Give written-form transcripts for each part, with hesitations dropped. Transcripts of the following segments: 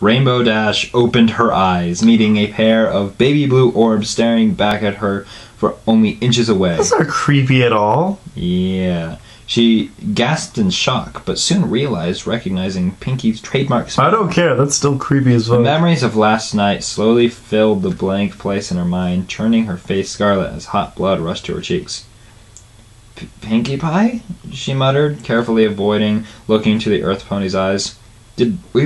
Rainbow Dash opened her eyes, meeting a pair of baby blue orbs staring back at her for only inches away. That's not creepy at all. Yeah. She gasped in shock, but soon realized, recognizing Pinky's trademark smile. I don't care. That's still creepy as well. The memories of last night slowly filled the blank place in her mind, turning her face scarlet as hot blood rushed to her cheeks. Pinkie Pie? She muttered, carefully avoiding looking into the Earth Pony's eyes. Did we,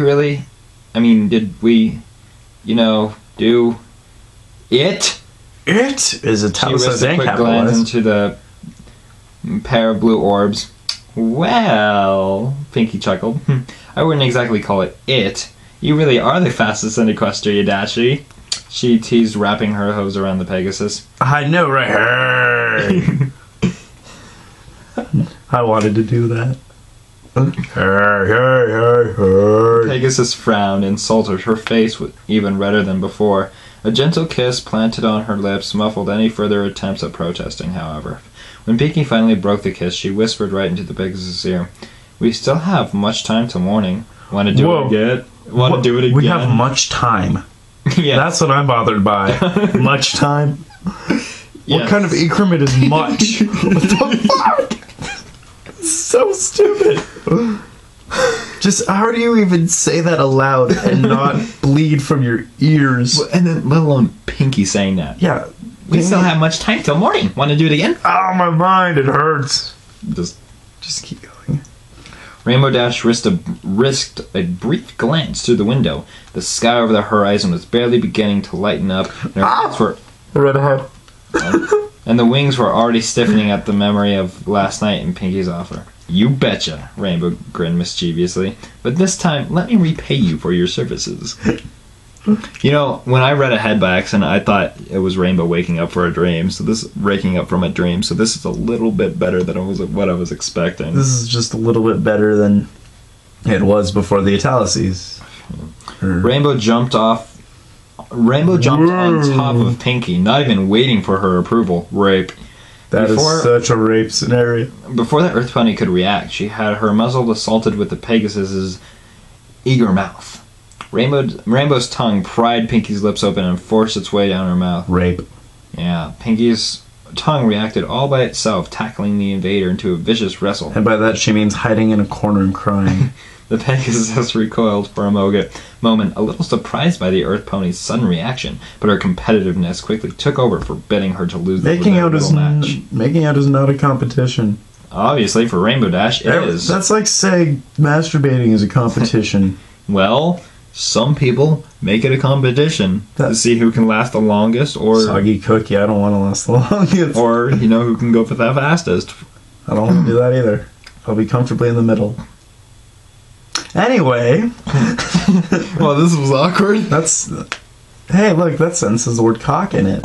do it? It is italicized She and risked a quick glance capitalized. into the pair of blue orbs. Well, Pinkie chuckled. I wouldn't exactly call it it. You really are the fastest in Equestria, Dashy. She teased, wrapping her hose around the Pegasus. I know, right? Hey. I wanted to do that. Hey. Pegasus frowned, insulted, her face even redder than before. A gentle kiss planted on her lips muffled any further attempts at protesting, however. When Pinkie finally broke the kiss, she whispered right into the Pegasus' ear. We still have much time till morning. Want to do it again? Want to do it again? We have much time. Yeah. That's what I'm bothered by. Much time? Yes. What kind of increment is much? What the fuck? So stupid. Just, how do you even say that aloud and not bleed from your ears? And then, let alone Pinkie saying that. Yeah. We still have much time till morning. Want to do it again? Oh, my mind, it hurts. Just keep going. Rainbow Dash risked a brief glance through the window. The sky over the horizon was barely beginning to lighten up, and Right ahead. and the wings were already stiffening at the memory of last night and Pinkie's offer. You betcha, Rainbow grinned mischievously. But this time, let me repay you for your services. You know, when I read ahead by accident, I thought it was Rainbow waking up for a dream. Waking up from a dream. So this is a little bit better than what I was expecting. This is just a little bit better than it was before the italices. Rainbow jumped on top of Pinkie, not even waiting for her approval. Rape. That is such a rape scenario. Before the Earth Pony could react, she had her muzzle assaulted with the Pegasus's eager mouth. Rainbow's tongue pried Pinkie's lips open and forced its way down her mouth. Rape. Yeah, Pinkie's tongue reacted all by itself, tackling the invader into a vicious wrestle. And by that she means hiding in a corner and crying. The Pegasus recoiled for a moment, a little surprised by the Earth Pony's sudden reaction, but her competitiveness quickly took over, forbidding her to lose the little match. Making out is not a competition. Obviously, for Rainbow Dash, it is. That's like saying masturbating is a competition. Well, some people make it a competition to see who can last the longest, or soggy cookie. I don't want to last the longest, or who can go for the fastest. I don't want to do that either. I'll be comfortably in the middle. Anyway, well, this was awkward. Hey, look, that sentence has the word cock in it.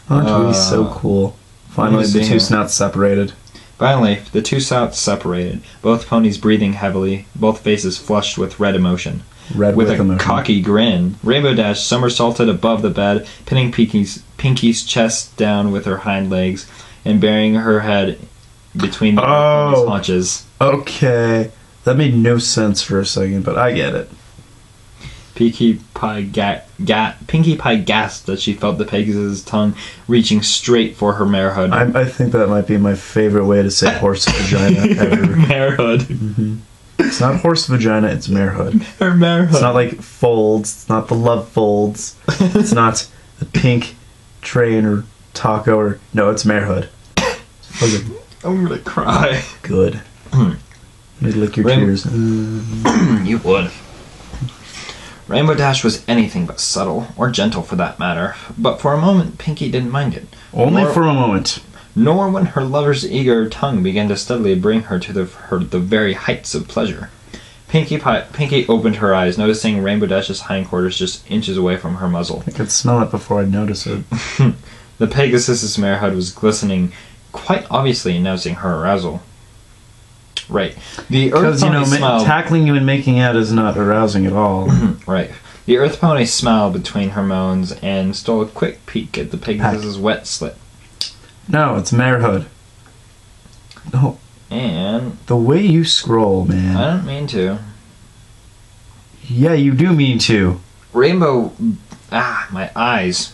Aren't we so cool? Finally, the two snouts separated. Finally, the two snouts separated, both ponies breathing heavily, both faces flushed with red emotion. With a cocky grin, Rainbow Dash somersaulted above the bed, pinning Pinkie's chest down with her hind legs, and burying her head between the pony's haunches. Okay. That made no sense for a second, but I get it. Pinkie Pie gasped as she felt the Pegasus' tongue reaching straight for her mare hood. I think that might be my favorite way to say horse vagina ever. Mare hood. Mm-hmm. It's not horse vagina, it's mare hood. Her mare hood. It's not like folds. It's not the love folds. It's not the pink train or taco or... No, it's mare hood. I'm gonna cry. Good. Let me lick your tears. You would. Rainbow Dash was anything but subtle, or gentle for that matter, but for a moment Pinkie didn't mind it. Only for a moment. Nor when her lover's eager tongue began to steadily bring her to the very heights of pleasure. Pinkie opened her eyes, noticing Rainbow Dash's hindquarters just inches away from her muzzle. I could smell it before I'd notice it. The Pegasus' mare hood was glistening, quite obviously announcing her arousal. Right. The Earth Pony smiled. Tackling you and making out is not arousing at all. Right. The Earth Pony smiled between her moans and stole a quick peek at the Pegasus' wet slit. No, it's mare hood. No. And the way you scroll, man. I don't mean to. Yeah, you do mean to. Rainbow... my eyes.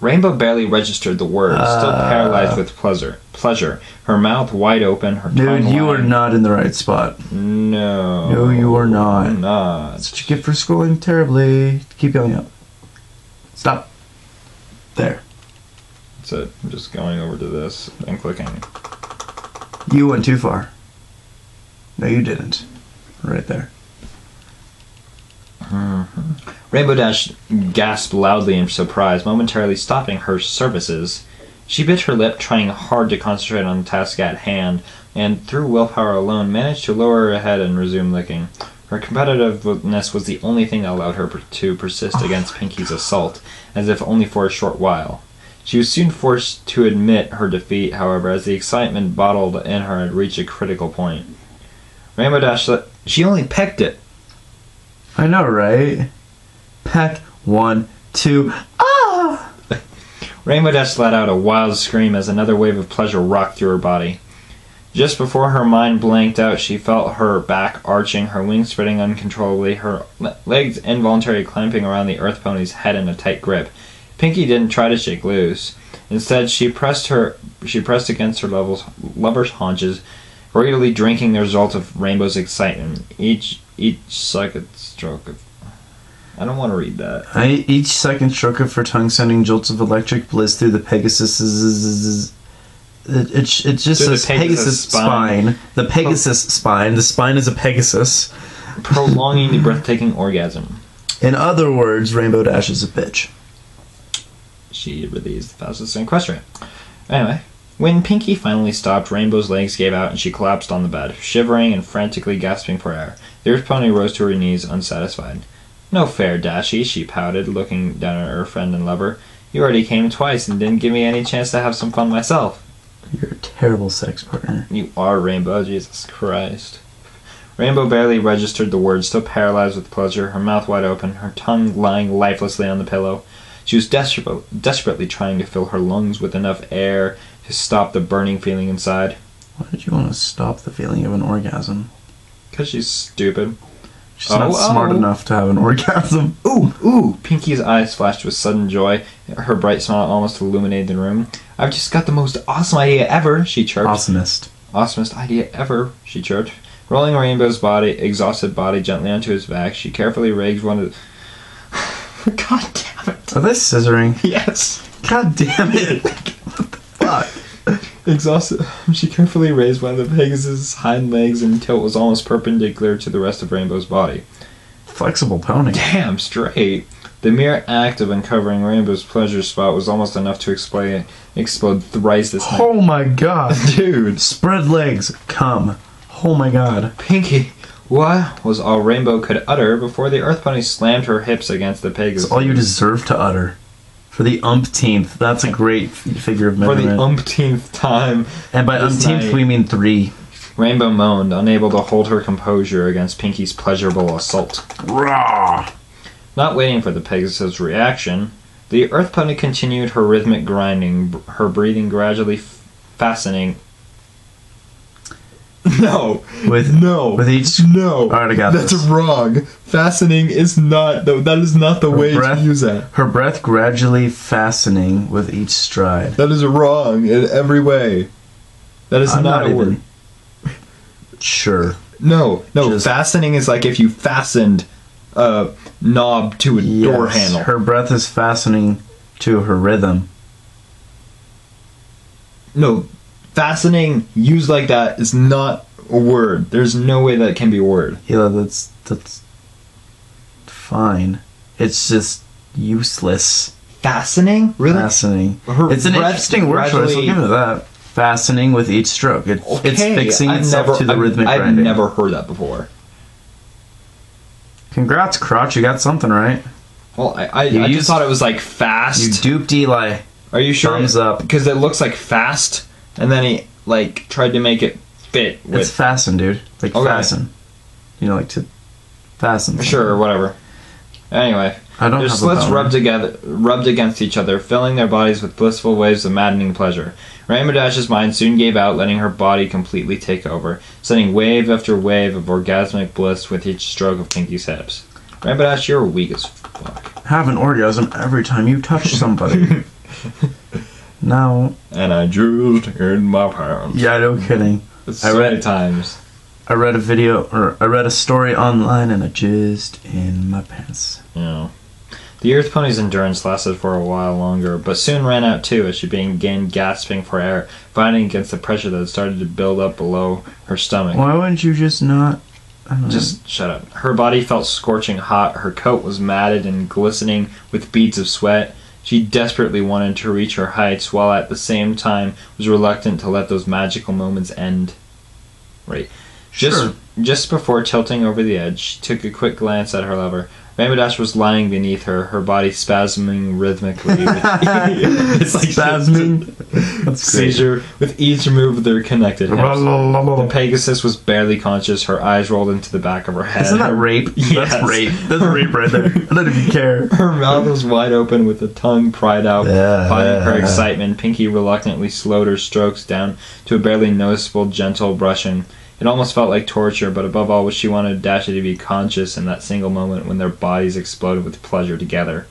Rainbow barely registered the words, still paralyzed with pleasure. Her mouth wide open, her tongue Dude, you are lying. not in the right spot. No. No, you are not. I'm not. That's what you get for scrolling terribly. Keep going up. Stop. There. That's it. I'm just going over to this and clicking. You went too far. No, you didn't. Right there. Rainbow Dash gasped loudly in surprise, momentarily stopping her services. She bit her lip, trying hard to concentrate on the task at hand, and through willpower alone managed to lower her head and resume licking. Her competitiveness was the only thing that allowed her to persist against Pinky's assault, as if only for a short while. She was soon forced to admit her defeat, however, as the excitement bottled in her had reached a critical point. Rainbow Dash... She only pecked it! I know, right? Peck, 1, 2, ah! Rainbow Dash let out a wild scream as another wave of pleasure rocked through her body. Just before her mind blanked out, she felt her back arching, her wings spreading uncontrollably, her legs involuntarily clamping around the Earth Pony's head in a tight grip. Pinky didn't try to shake loose. Instead, she pressed against her lover's haunches, greedily drinking the result of Rainbow's excitement. Each second stroke of... I don't want to read that. Each second stroke of her tongue sending jolts of electric bliss through the Pegasus... It just says Pegasus spine. The Pegasus spine. The spine is a Pegasus. Prolonging the breathtaking orgasm. In other words, Rainbow Dash is a bitch. She really is the fastest in equestrian. Anyway, when Pinky finally stopped, Rainbow's legs gave out and she collapsed on the bed, shivering and frantically gasping for air. The Earth Pony rose to her knees, unsatisfied. "No fair, Dashie," she pouted, looking down at her friend and lover. "You already came twice and didn't give me any chance to have some fun myself." You're a terrible sex partner. You are, Rainbow, Jesus Christ. Rainbow barely registered the words, still paralyzed with pleasure, her mouth wide open, her tongue lying lifelessly on the pillow. She was desperately trying to fill her lungs with enough air to stop the burning feeling inside. Why did you want to stop the feeling of an orgasm? Because she's stupid. She's not smart enough to have an orgasm. Ooh! Pinky's eyes flashed with sudden joy. Her bright smile almost illuminated the room. "I've just got the most awesome idea ever," she chirped. Awesomest idea ever, she chirped. Rolling Rainbow's exhausted body gently onto his back, she carefully raised one of the... God damn it. Are they scissoring? Yes. God damn it. What the fuck? Exhausted, she carefully raised one of the Pegasus' hind legs until it was almost perpendicular to the rest of Rainbow's body. Flexible pony. Damn straight. The mere act of uncovering Rainbow's pleasure spot was almost enough to explode thrice this night. Oh my god. Dude. Spread legs. Come. Oh my god. Pinky, what? Was all Rainbow could utter before the Earth Pony slammed her hips against the Pegasus. It's all you deserve to utter. For the umpteenth. That's a great figure of measurement. For the umpteenth time. And by umpteenth we mean 3. Rainbow moaned, unable to hold her composure against Pinky's pleasurable assault. Rah! Not waiting for the Pegasus' reaction, the Earth Pony continued her rhythmic grinding, her breathing gradually fastening... No. With each... No. Alright, I got That's this. wrong. Fastening is not... That is not the way to use that. Her breath gradually fastening with each stride. That is wrong in every way. That is not a word. Sure. No. Just... fastening is like if you fastened a knob to a door handle. Her breath is fastening to her rhythm. No, fastening used like that is not a word. There's no way that can be a word. Yeah, that's fine. It's just useless. Fastening? Really? Fastening. It's an interesting word choice. I'll give it that. Fastening with each stroke. It's fixing itself to the rhythmic grinding. I've never heard that before. Congrats, Crotch. You got something right. Well, I just thought it was like fast. You duped Eli. Are you sure? Thumbs up. Because it looks like fast, and then he like tried to make it fit with... It's fasten, dude. Like fasten. You know, like to fasten. Sure, whatever. Anyway, their slits rubbed against each other, filling their bodies with blissful waves of maddening pleasure. Rainbow Dash's mind soon gave out, letting her body completely take over, sending wave after wave of orgasmic bliss with each stroke of Pinky's hips. Rainbow Dash, you're weak as fuck. Have an orgasm every time you touch somebody. Now. And I just in my pants. Yeah, no kidding. So many times. I read a story online and I just in my pants. Yeah. The Earth Pony's endurance lasted for a while longer, but soon ran out too as she began gasping for air, fighting against the pressure that had started to build up below her stomach. Why wouldn't you just not... Just shut up. Her body felt scorching hot, her coat was matted and glistening with beads of sweat. She desperately wanted to reach her heights, while at the same time was reluctant to let those magical moments end. Right. Just before tilting over the edge, she took a quick glance at her lover. Rainbow Dash was lying beneath her, her body spasming rhythmically. It's like spasming? Seizure with each move of their connected hips. The Pegasus was barely conscious, her eyes rolled into the back of her head. Isn't that rape? Yes. That's rape. That's rape right there. I don't even care. Her mouth was wide open with the tongue pried out, fighting her excitement. Pinky reluctantly slowed her strokes down to a barely noticeable gentle brushing. It almost felt like torture, but above all, she wanted Dashy to be conscious in that single moment when their bodies exploded with pleasure together.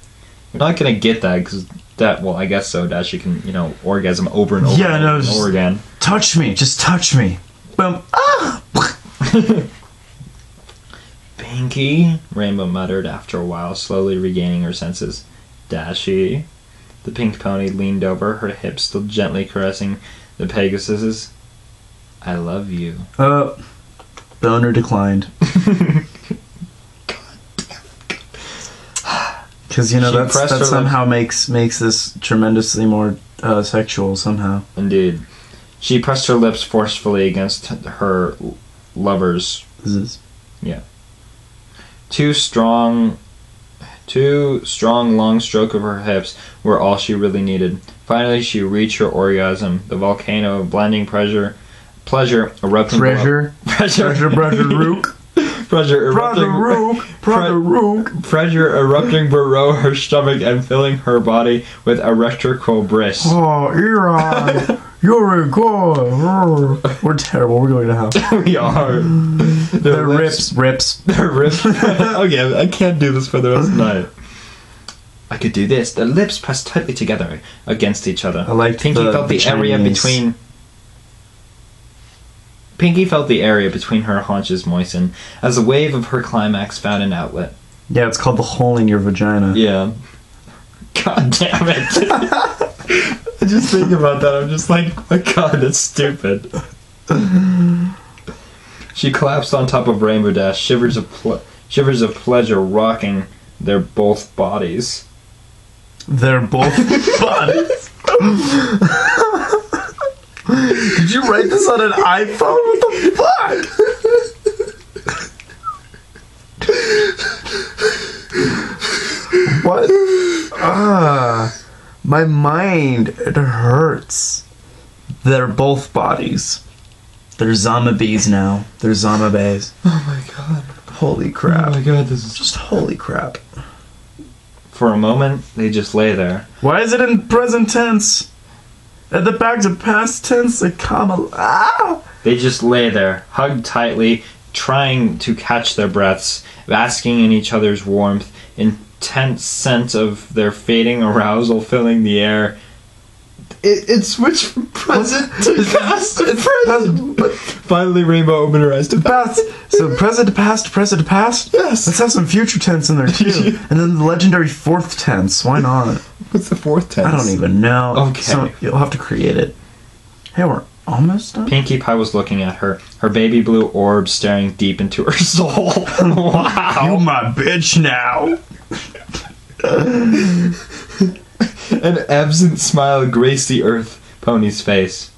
You're not gonna get that, because well, I guess so. Dashy can, orgasm over and over and over again. Touch me, just touch me. Boom. Ah! Pinky, Rainbow muttered after a while, slowly regaining her senses. Dashy. The pink pony leaned over, her hips still gently caressing the Pegasus's. I love you. Boner declined. Because that somehow makes this tremendously more sexual somehow. Indeed. She pressed her lips forcefully against her lover's. Yeah. Too strong, long stroke of her hips were all she really needed. Finally, she reached her orgasm. The volcano of blinding pleasure erupting pressure erupting below her stomach and filling her body with electrical bliss. Oh, Iran, you're a god. We're terrible. We're going to hell. We are. They're rips. They're rips. Okay, I can't do this for the rest of the night. I could do this. The lips pressed tightly together against each other. I like Pinky felt the area between. Pinky felt the area between her haunches moisten as a wave of her climax found an outlet. Yeah, it's called the hole in your vagina. Yeah. God damn it. I just think about that. I'm just like, oh my god, that's stupid. She collapsed on top of Rainbow Dash, shivers of pleasure rocking their both bodies. Their both bodies? Did you write this on an iPhone? What the fuck? What? My mind, it hurts. They're both bodies. They're zombies now. They're zombies. Oh my god. Holy crap. Oh my god, this is just holy crap. For a moment, they just lay there. Why is it in present tense? At the back to past tense, they come alive. They just lay there, hugged tightly, trying to catch their breaths, basking in each other's warmth, intense sense of their fading arousal filling the air. It switched from present to past to present. But finally, Rainbow opened her eyes to past. So present to past, present to past? Yes. Let's have some future tense in there, too. And then the legendary fourth tense. Why not? What's the fourth tense? I don't even know. Okay. So you'll have to create it. Hey, we're almost done? Pinkie Pie was looking at her, her baby blue orb staring deep into her soul. Wow. You my bitch now. An absent smile graced the Earth Pony's face.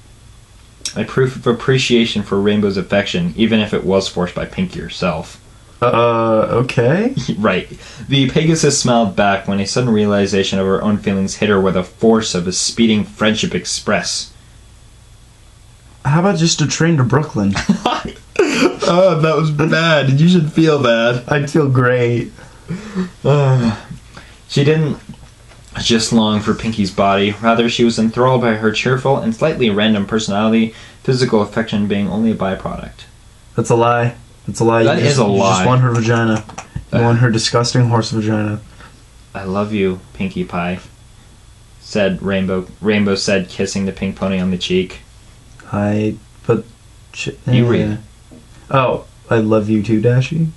A proof of appreciation for Rainbow's affection, even if it was forced by Pinkie herself. Okay? Right. The Pegasus smiled back when a sudden realization of her own feelings hit her with the force of a speeding friendship express. How about just a train to Brooklyn? Oh, that was bad. You should feel bad. I'd feel great. She didn't just long for Pinkie's body. Rather, she was enthralled by her cheerful and slightly random personality, physical affection being only a byproduct. That's a lie. That's a lie. That is a lie. You just want her vagina. On her disgusting horse vagina. I love you, Pinkie Pie, said Rainbow. Rainbow said, kissing the pink pony on the cheek. You read it. Oh, I love you too, Dashy.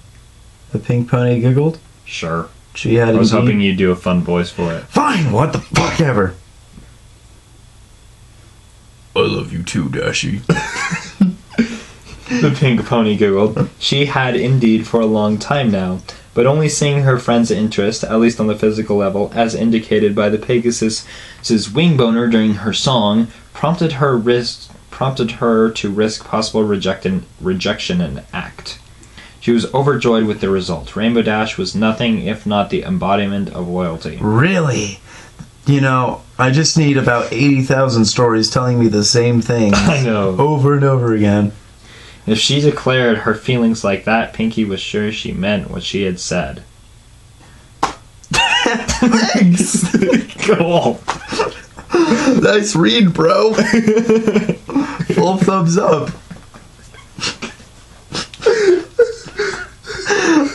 The pink pony giggled. Sure. She had. I was hoping you'd do a fun voice for it. Fine. What the fuck ever. I love you too, Dashy. The pink pony giggled. She had indeed for a long time now, but only seeing her friend's interest, at least on the physical level, as indicated by the Pegasus's wing boner during her song, prompted her to risk possible rejection and act. She was overjoyed with the result. Rainbow Dash was nothing if not the embodiment of loyalty. Really? You know, I just need about 80,000 stories telling me the same thing. I know. Over and over again. If she declared her feelings like that, Pinkie was sure she meant what she had said. Thanks! Cool. Nice read, bro. Full thumbs up.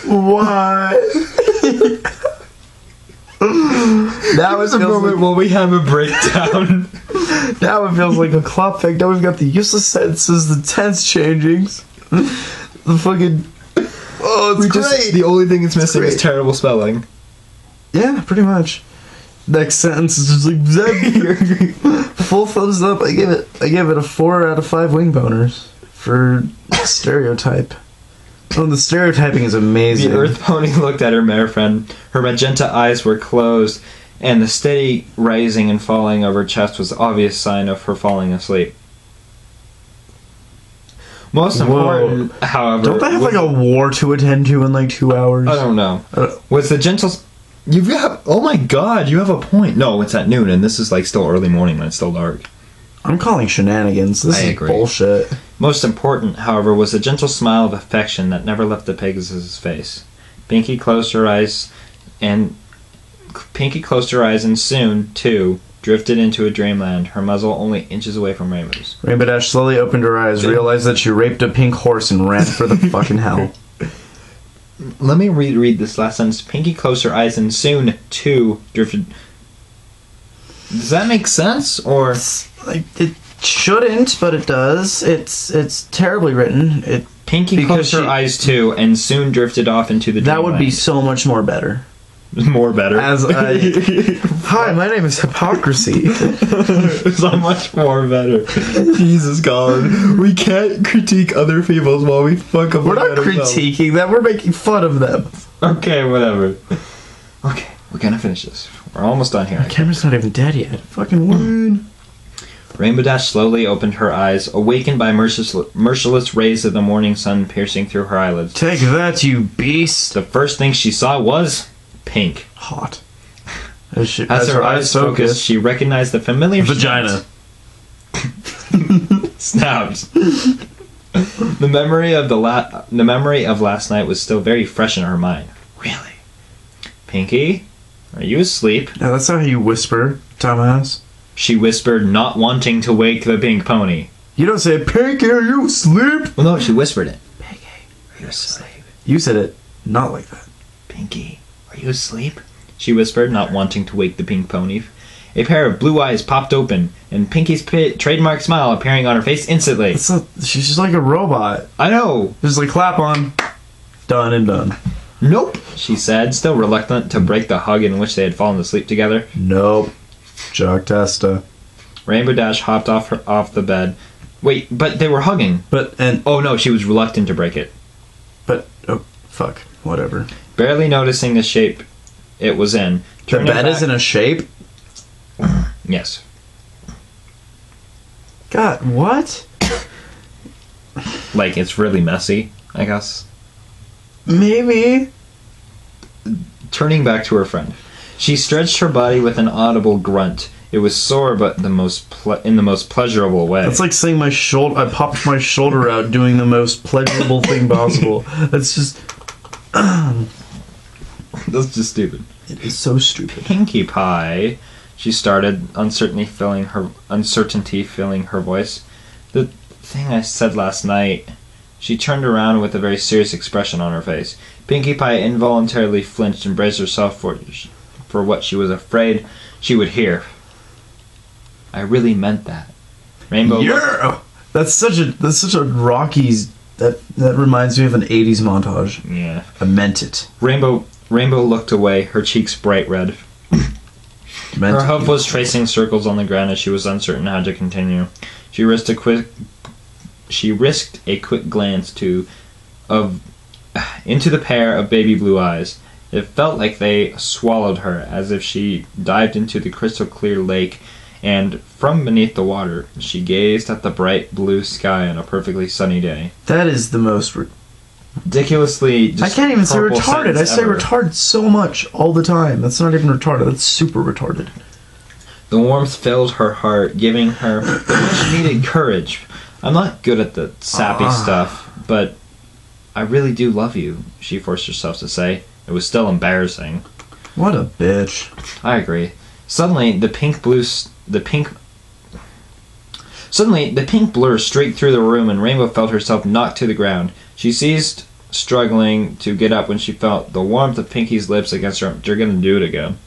What? Now it's a moment while we have a breakdown. Now it feels like a clock pick. Now we've got the useless sentences, the tense changings, the fucking. Oh, it's great. The only thing it's missing is terrible spelling. Yeah, pretty much. Next sentence is just like full thumbs up. I give it a 4 out of 5 wing boners for stereotype. Oh, the stereotyping is amazing. The Earth Pony looked at her mare friend. Her magenta eyes were closed, and the steady rising and falling of her chest was an obvious sign of her falling asleep. Most important, however... Don't they have like a war to attend to in like 2 hours? I don't know. Was the gentle... oh my god, you have a point. No, it's at noon, and this is like still early morning when it's still dark. I'm calling shenanigans. This is bullshit. Most important, however, was the gentle smile of affection that never left the Pegasus's face. Pinkie closed her eyes, and soon, too, drifted into a dreamland, her muzzle only inches away from Rainbow's. Rainbow Dash slowly opened her eyes, realized that she raped a pink horse, and ran for the fucking hell. Let me reread this last sentence. Pinkie closed her eyes, and soon, too, drifted... Does that make sense, or... It shouldn't, but it does. It's terribly written. Pinkie closed her eyes too, and soon drifted off into the dreamland. That would be so much more better. More better. Hi, my name is Hypocrisy. So much more better. Jesus God, we can't critique other people's while we fuck up. We're not critiquing them. We're making fun of them. Okay, whatever. Okay, we're gonna finish this. We're almost done here. My camera's not even dead yet. Fucking word. Rainbow Dash slowly opened her eyes, awakened by merciless rays of the morning sun piercing through her eyelids. Take that, you beast! The first thing she saw was pink. Hot. As her eyes focused, she recognized the familiar vagina. Snaps. The memory of last night was still very fresh in her mind. Really? Pinkie? Are you asleep? Yeah, that's not how you whisper, dumbass. She whispered, not wanting to wake the pink pony. You don't say, Pinkie, are you asleep? Well, no, she whispered it. Pinkie, are you asleep? You said it not like that. Pinkie, are you asleep? She whispered, not wanting to wake the pink pony. A pair of blue eyes popped open, and Pinkie's trademark smile appearing on her face instantly. She's just like a robot. I know. Just like clap on. Done and done. Nope, she said, still reluctant to break the hug in which they had fallen asleep together. Nope. Jock Testa. Rainbow Dash hopped off the bed. Wait, but they were hugging. Oh no, she was reluctant to break it. Oh, fuck. Whatever. Barely noticing the shape it was in. The bed is in a shape? Yes. God, what? Like, it's really messy, I guess. Maybe. Turning back to her friend. She stretched her body with an audible grunt. It was sore, but in the most pleasurable way. That's like saying I popped my shoulder out doing the most pleasurable thing possible. That's just... That's just stupid. It is so stupid. Pinkie Pie, she started, uncertainty filling her voice. The thing I said last night... She turned around with a very serious expression on her face. Pinkie Pie involuntarily flinched and braced herself for what she was afraid she would hear. I really meant that. Rainbow. Yeah, that's such a Rockies. That reminds me of an '80s montage. Yeah, I meant it. Rainbow looked away, her cheeks bright red. Her hoof was tracing circles on the ground as she was uncertain how to continue. She risked a quick glance into the pair of baby blue eyes. It felt like they swallowed her, as if she dived into the crystal clear lake, and from beneath the water, she gazed at the bright blue sky on a perfectly sunny day. That is the most ridiculously. I can't even say retarded. I say ever. retarded so much all the time. That's not even retarded. That's super retarded. The warmth filled her heart, giving her the much needed courage. I'm not good at the sappy stuff, but I really do love you, she forced herself to say. It was still embarrassing. What a bitch. I agree. Suddenly, the pink blur streaked through the room, and Rainbow felt herself knocked to the ground. She ceased struggling to get up when she felt the warmth of Pinkie's lips against her arm. You're gonna do it again.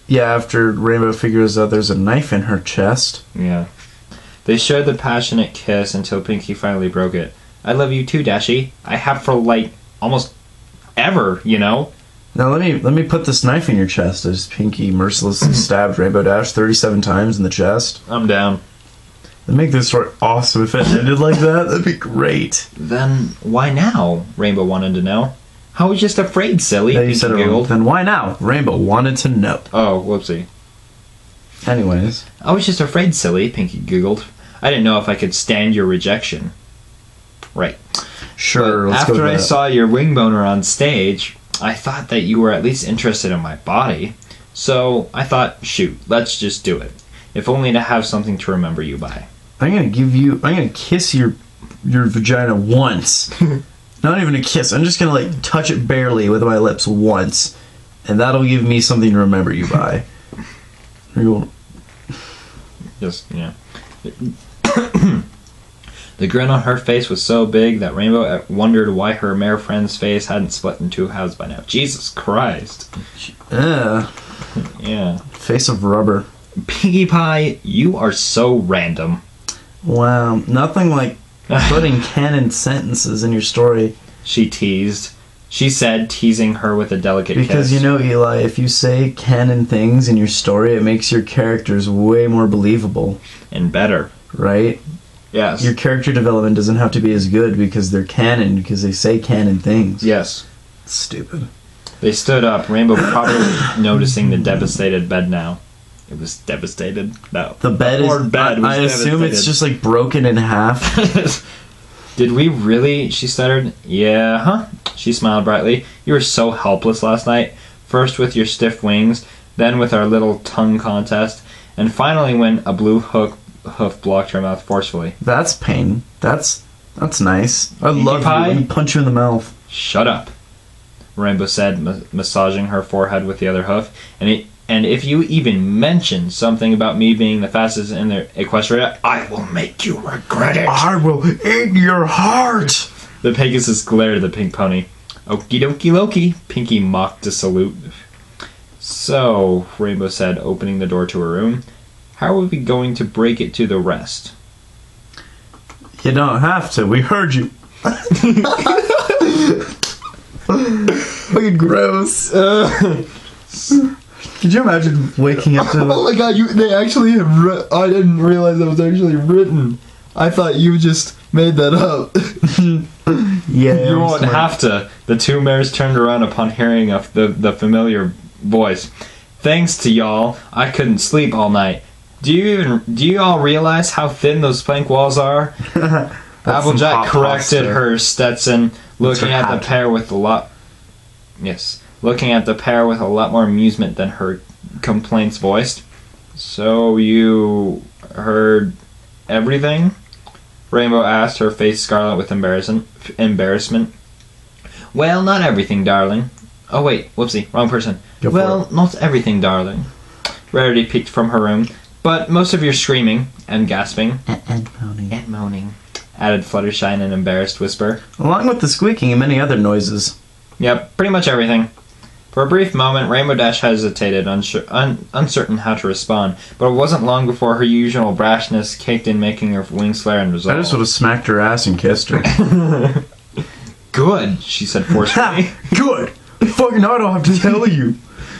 Yeah, after Rainbow figures out there's a knife in her chest. Yeah. They shared the passionate kiss until Pinkie finally broke it. I love you too, Dashie. I have for, almost ever, you know? Now let me put this knife in your chest as Pinkie mercilessly stabbed Rainbow Dash 37 times in the chest. I'm down. That'd make this story awesome if it ended like that. That'd be great. Then why now? Rainbow wanted to know. I was just afraid, silly. Yeah, you said it wrong. Then why now? Rainbow wanted to know. Oh, whoopsie. Anyways. I was just afraid, silly, Pinkie giggled. I didn't know if I could stand your rejection. Right. Sure, let's after go with I that. saw your wingboner on stage, I thought that you were at least interested in my body. So I thought, shoot, let's just do it. If only to have something to remember you by. I'm gonna kiss your vagina once. Not even a kiss. I'm just gonna touch it barely with my lips once, and that'll give me something to remember you by. Just, yeah. The grin on her face was so big that Rainbow wondered why her mare friend's face hadn't split in two halves by now. Jesus Christ. Yeah. Yeah. Face of rubber. Pinkie Pie, you are so random. Wow. Nothing like putting canon sentences in your story. She teased. She said, teasing her with a delicate kiss. Because you know, Eli, if you say canon things in your story, it makes your characters way more believable. And better. Right? Yes. Your character development doesn't have to be as good because they're canon, because they say canon things. Yes. Stupid. They stood up, Rainbow probably noticing the devastated bed now. It was devastated? No. The bed is... I assume it's just broken in half. Did we really? She stuttered. Yeah, huh? She smiled brightly. You were so helpless last night. First with your stiff wings, then with our little tongue contest, and finally when a blue hoof blocked her mouth forcefully. That's pain. That's nice. I love you. Let me punch you in the mouth. Shut up, Rainbow said, massaging her forehead with the other hoof. And if you even mention something about me being the fastest in the Equestria, I will make you regret it. I will eat your heart. The Pegasus glared at the pink pony. Okie dokie Loki, Pinkie mocked a salute. So, Rainbow said, opening the door to her room, how are we going to break it to the rest? You don't have to. We heard you. Fucking gross. Could you imagine waking up to... Oh my god, they actually have... I didn't realize that was actually written. I thought you just made that up. Yeah. You won't have to. The two mares turned around upon hearing of the familiar voice. Thanks to y'all, I couldn't sleep all night. Do you all realize how thin those plank walls are? Applejack corrected her Stetson, looking at the pair with a lot... Yes. Looking at the pair with a lot more amusement than her complaints voiced. So you heard everything? Rainbow asked, her face scarlet with embarrassment. Well, not everything, darling. Oh wait, whoopsie, wrong person. Well, not everything, darling. Rarity peeked from her room. But most of your screaming and gasping and moaning. And moaning, added Fluttershy in an embarrassed whisper. Along with the squeaking and many other noises. Yep, pretty much everything. For a brief moment, Rainbow Dash hesitated, uncertain how to respond, but it wasn't long before her usual brashness kicked in, making her wings flare and resolve. I just would have smacked her ass and kissed her. Good, she said forcefully. Good! Fucking I don't have to tell you.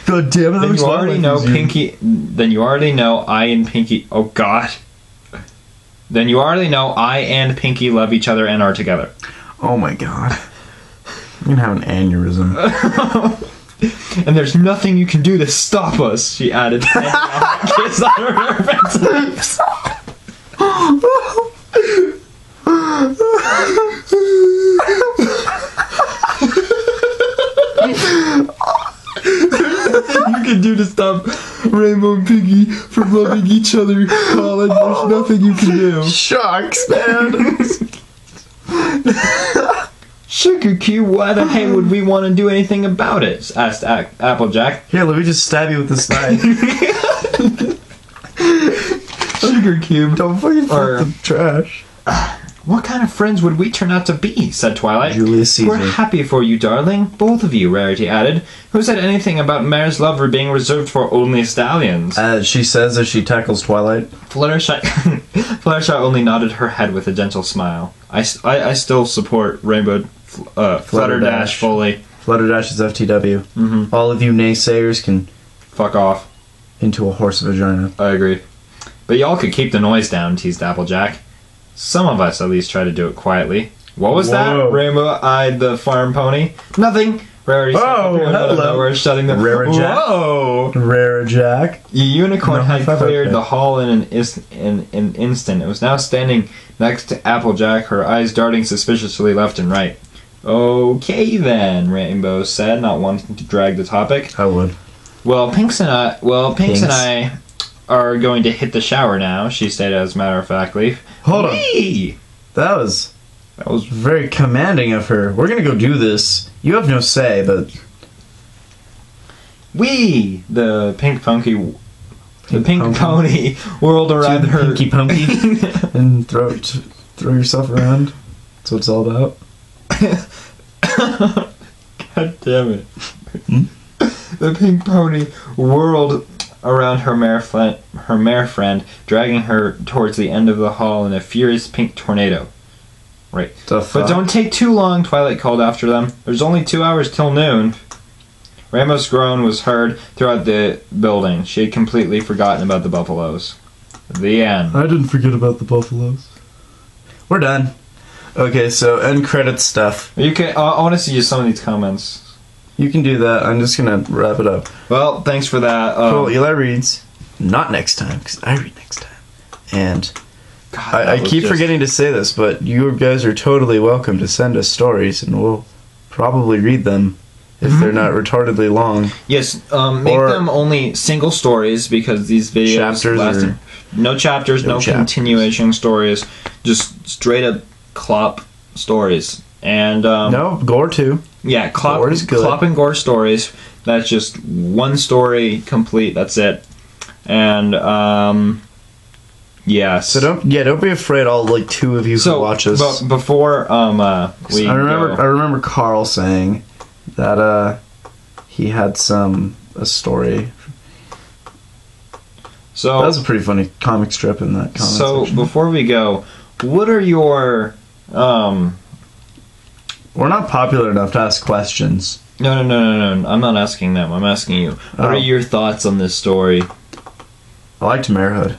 God damn it, Then you already know Pinky... Then you already know I and Pinky... Oh, God. Then you already know I and Pinky love each other and are together. Oh, my God. I'm gonna have an aneurysm. And there's nothing you can do to stop us, she added, handing a kiss on her nervous lips. You can do to stop Rainbow and Piggy from loving each other, Colin. There's nothing you can do. Shucks, man. Sugar Cube, why the heck would we want to do anything about it? Asked Applejack. Here, let me just stab you with this knife. Sugar Cube. Don't fucking fuck the trash. What kind of friends would we turn out to be? Said Twilight. Julius Caesar. We're happy for you, darling. Both of you, Rarity added. Who said anything about Mare's lover being reserved for only stallions? As she says as she tackles Twilight. Fluttershy only nodded her head with a gentle smile. I still support Rainbow Flutterdash fully. Flutterdash is FTW. Mm-hmm. All of you naysayers can... Fuck off. Into a horse vagina. I agree. But y'all could keep the noise down, teased Applejack. Some of us at least try to do it quietly. What was that? Rainbow eyed the farm pony. Nothing. Rarity hello. Shutting the Rarejack. Whoa! Rarejack. The unicorn had cleared the hall in an instant. It was now standing next to Applejack, her eyes darting suspiciously left and right. Okay then, Rainbow said, not wanting to drag the topic. I would. Well, Pinks and I are going to hit the shower now, she stated as a matter of factly. Hold on. That was very commanding of her. We're gonna go do this. You have no say, but... The pink pony whirled around her... Pinky punky. And throw yourself around. That's what it's all about. God damn it. The pink pony whirled around her mare friend, dragging her towards the end of the hall in a furious pink tornado. Right. But don't take too long, Twilight called after them. There's only 2 hours till noon. Rainbow's groan was heard throughout the building. She had completely forgotten about the buffaloes. The end. I didn't forget about the buffaloes. We're done. Okay, so end credit stuff. You can. I want to see some of these comments. You can do that. I'm just gonna wrap it up. Well, thanks for that. Cool. Eli reads. Not next time, because I read next time. And God, I keep forgetting to say this, but you guys are totally welcome to send us stories, and we'll probably read them if they're not retardedly long. Yes, make them only single stories, because these videos no chapters, no continuation stories, just straight up clop stories. And no gore too. Yeah, clop and gore stories. That's just one story complete. That's it. And yeah. So don't be afraid. All like two of you who watch us. But before I remember Carl saying that he had a story. So that was a pretty funny comic strip in that comment section. Before we go, what are your We're not popular enough to ask questions. No. I'm not asking them. I'm asking you. What are your thoughts on this story? I liked Marehood.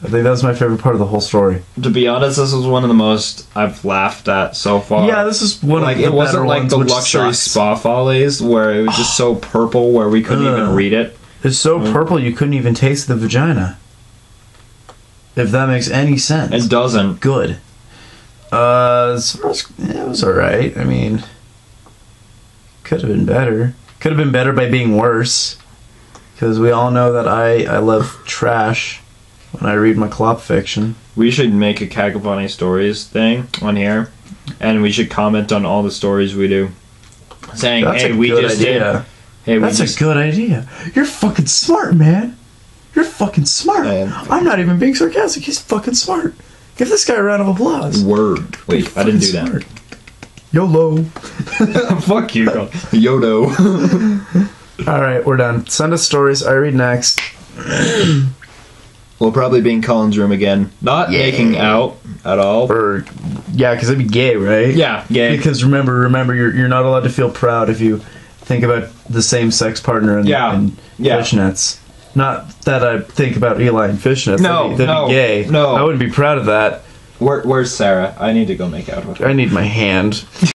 I think that was my favorite part of the whole story. To be honest, this was one of the most I've laughed at so far. Yeah, this is one of the it wasn't like ones, the luxury spa follies where it was just so purple where we couldn't even read it. It's so purple you couldn't even taste the vagina. If that makes any sense. It doesn't. Good. It was alright. I mean, could have been better. Could have been better by being worse. Because we all know that I love trash when I read my clop fiction. We should make a Cacophony Stories thing on here. And we should comment on all the stories we do. Saying, That's hey, a we good just idea. did. Hey, That's a good idea. You're fucking smart, man. You're fucking smart. I'm not even being sarcastic. He's fucking smart. Give this guy a round of applause. Word. Wait, I didn't do that. YOLO. Fuck you, Yodo. All right, we're done. Send us stories. I read next. We'll probably be in Colin's room again. Not making out at all. Or, yeah, because it'd be gay, right? Yeah, gay. Because remember, you're not allowed to feel proud if you think about the same sex partner in fishnets. Not that I think about Eli and fishnets. That'd be gay. No, I wouldn't be proud of that. Where's Sarah? I need to go make out with her. I need my hand.